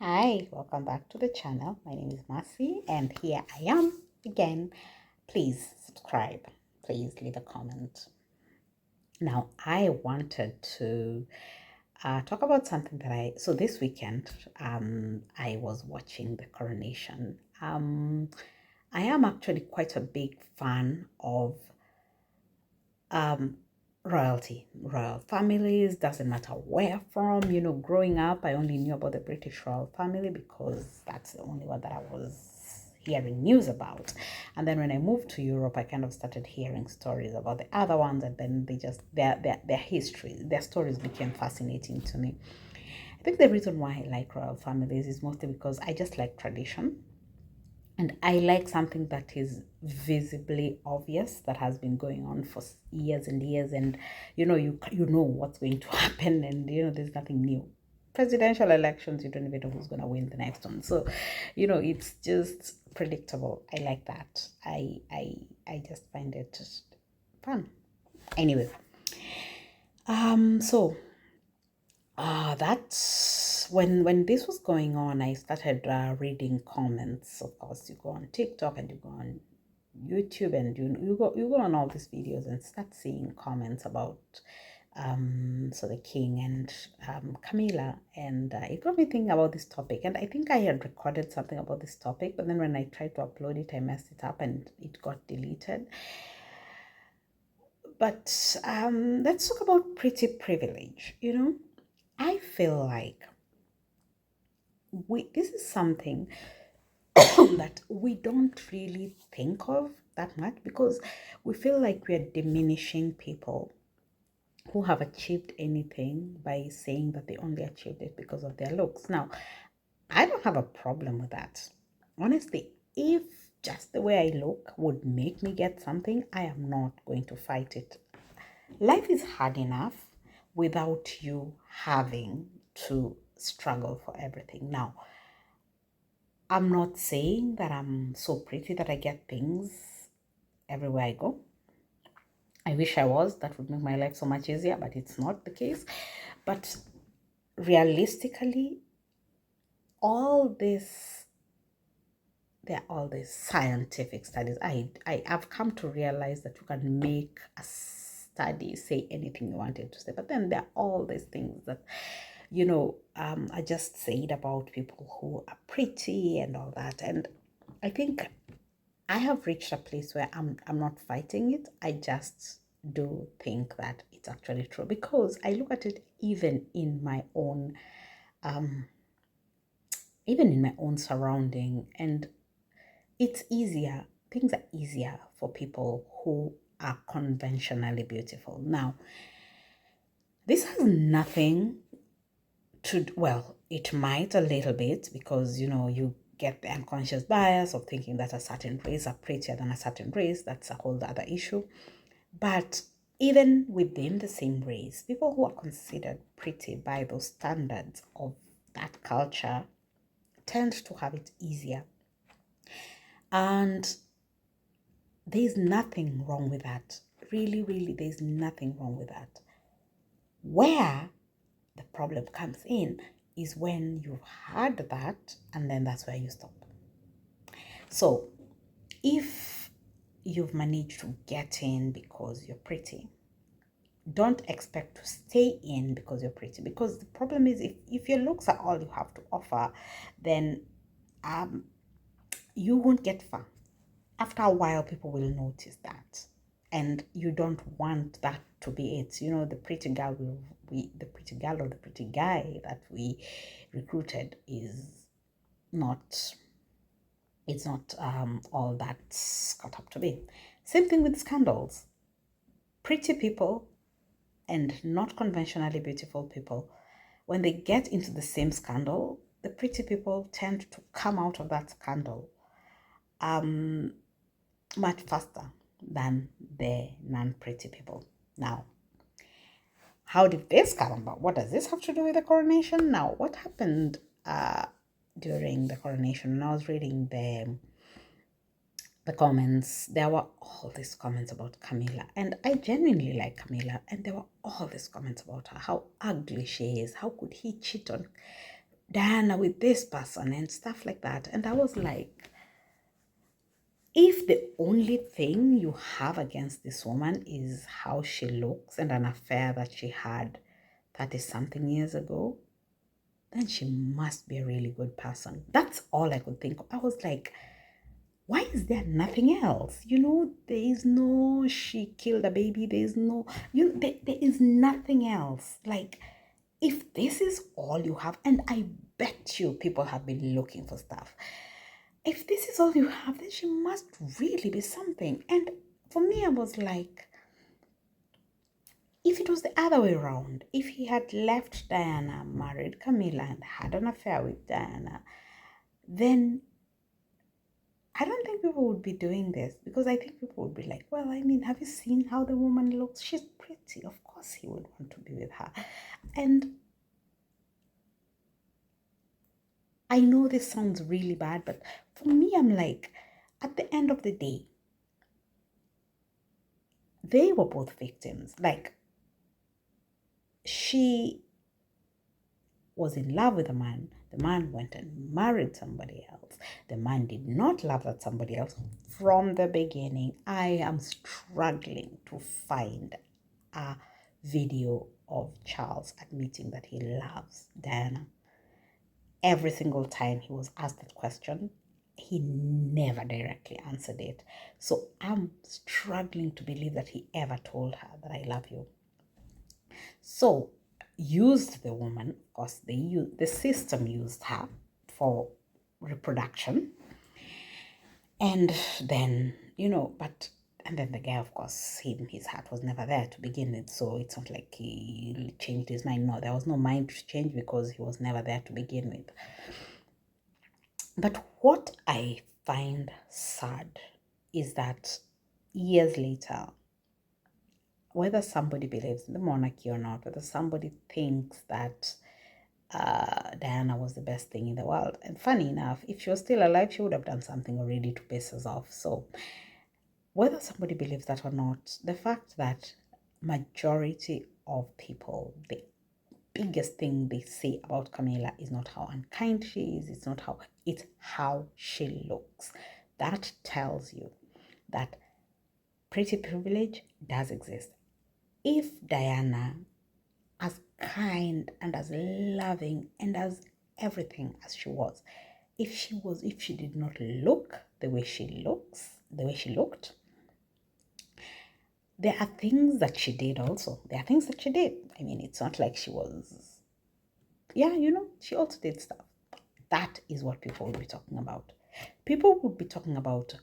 Hi, welcome back to the channel. My name is Mercy, and here I am again. Please subscribe. Please leave a comment. Now, I wanted to talk about something that so this weekend, I was watching the coronation. I am actually quite a big fan of um, royal families, doesn't matter where from. Growing up, I only knew about the British royal family because that's the only one that I was hearing news about. And then when I moved to Europe, I kind of started hearing stories about the other ones, and then they just their history, their stories became fascinating to me. I think the reason why I like royal families is mostly because I just like tradition. And I like something that is visibly obvious, that has been going on for years and years, and you know what's going to happen, and there's nothing new. Presidential elections, you don't even know who's going to win the next one. So, it's just predictable. I like that. I just find it just fun. Anyway, so that's when this was going on. I started reading comments. Of course, you go on TikTok and you go on YouTube, and you go on all these videos and start seeing comments about so the king and Camilla, and it got me thinking about this topic. And I think I had recorded something about this topic, but then when I tried to upload it, I messed it up and it got deleted. But let's talk about pretty privilege. I feel like this is something that we don't really think of that much, because we feel like we are diminishing people who have achieved anything by saying that they only achieved it because of their looks. Now, I don't have a problem with that. Honestly, if just the way I look would make me get something, I am not going to fight it. Life is hard enough without you having to struggle for everything. Now, I'm not saying that I'm so pretty that I get things everywhere I go. I wish I was. That would make my life so much easier, but it's not the case. But realistically, all this, there are all these scientific studies. I've come to realize that you can make a study say anything you wanted to say, but then there are all these things that I just said about people who are pretty and all that. And I think I have reached a place where I'm not fighting it. I just do think that it's actually true, because I look at it um even in my own surrounding, and it's easier. Things are easier for people who are conventionally beautiful. Now, this has nothing to, well, it might a little bit, because you get the unconscious bias of thinking that a certain race are prettier than a certain race. That's a whole other issue. But even within the same race, people who are considered pretty by those standards of that culture tend to have it easier. And there's nothing wrong with that. Really, really, there's nothing wrong with that. Where the problem comes in is when you've had that, and then that's where you stop. So if you've managed to get in because you're pretty, don't expect to stay in because you're pretty, because the problem is, if your looks are all you have to offer, then you won't get far. After a while, people will notice that, and you don't want that to be it. The pretty girl the pretty girl or the pretty guy that we recruited is not, it's not all that's got up to be. Same thing with scandals. Pretty people and not conventionally beautiful people, when they get into the same scandal, the pretty people tend to come out of that scandal much faster than the non-pretty people. Now, how did this come about? What does this have to do with the coronation? Now, what happened during the coronation? When I was reading the comments, there were all these comments about Camilla, and I genuinely like Camilla, and there were all these comments about her, how ugly she is, how could he cheat on Diana with this person and stuff like that. And I was like, if the only thing you have against this woman is how she looks and an affair that she had 30 something years ago, then she must be a really good person. That's all I could think of. I was like, why is there nothing else? There is no, she killed a baby. There is no, there is nothing else. Like, if this is all you have, and I bet you people have been looking for stuff. If this is all you have, then she must really be something. And for me, I was like, if it was the other way around, if he had left Diana, married Camilla, and had an affair with Diana, then I don't think people would be doing this, because I think people would be like, well, I mean, have you seen how the woman looks? She's pretty. Of course he would want to be with her. And I know this sounds really bad, but for me, I'm like, at the end of the day, they were both victims. Like, she was in love with a man. The man went and married somebody else. The man did not love that somebody else from the beginning. I am struggling to find a video of Charles admitting that he loves Diana. Every single time he was asked that question, he never directly answered it. So I'm struggling to believe that he ever told her that I love you. So used the woman, of course, the system used her for reproduction. And then, and then the guy, of course, his heart was never there to begin with. So it's not like he changed his mind. No, there was no mind change, because he was never there to begin with. But what I find sad is that years later, whether somebody believes in the monarchy or not, whether somebody thinks that Diana was the best thing in the world. And funny enough, if she was still alive, she would have done something already to piss us off. So whether somebody believes that or not, the fact that majority of people, the biggest thing they say about Camilla is not how unkind she is, it's how she looks. That tells you that pretty privilege does exist. If Diana, as kind and as loving and as everything as she was, if she did not look the way she looked, there are things that she did also. There are things that she did. I mean, it's not like she was, she also did stuff. That is what people would be talking about. People would be talking about,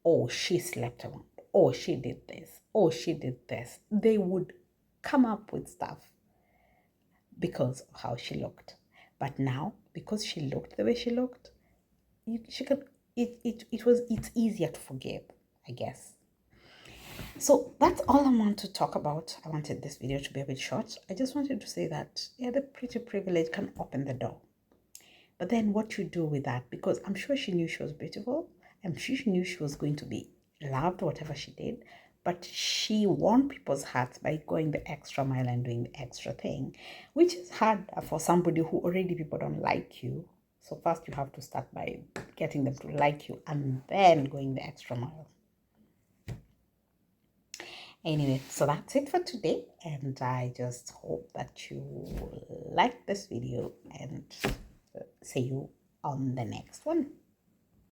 oh, she slept around. Oh, she did this. Oh, she did this. They would come up with stuff because of how she looked. But now, because she looked the way she looked, it's easier to forgive, I guess. So that's all I want to talk about. I wanted this video to be a bit short. I just wanted to say that, the pretty privilege can open the door. But then what you do with that, because I'm sure she knew she was beautiful. I'm sure she knew she was going to be loved, whatever she did. But she won people's hearts by going the extra mile and doing the extra thing, which is hard for somebody who already people don't like you. So first you have to start by getting them to like you and then going the extra mile. Anyway, so that's it for today. And I just hope that you like this video, and see you on the next one.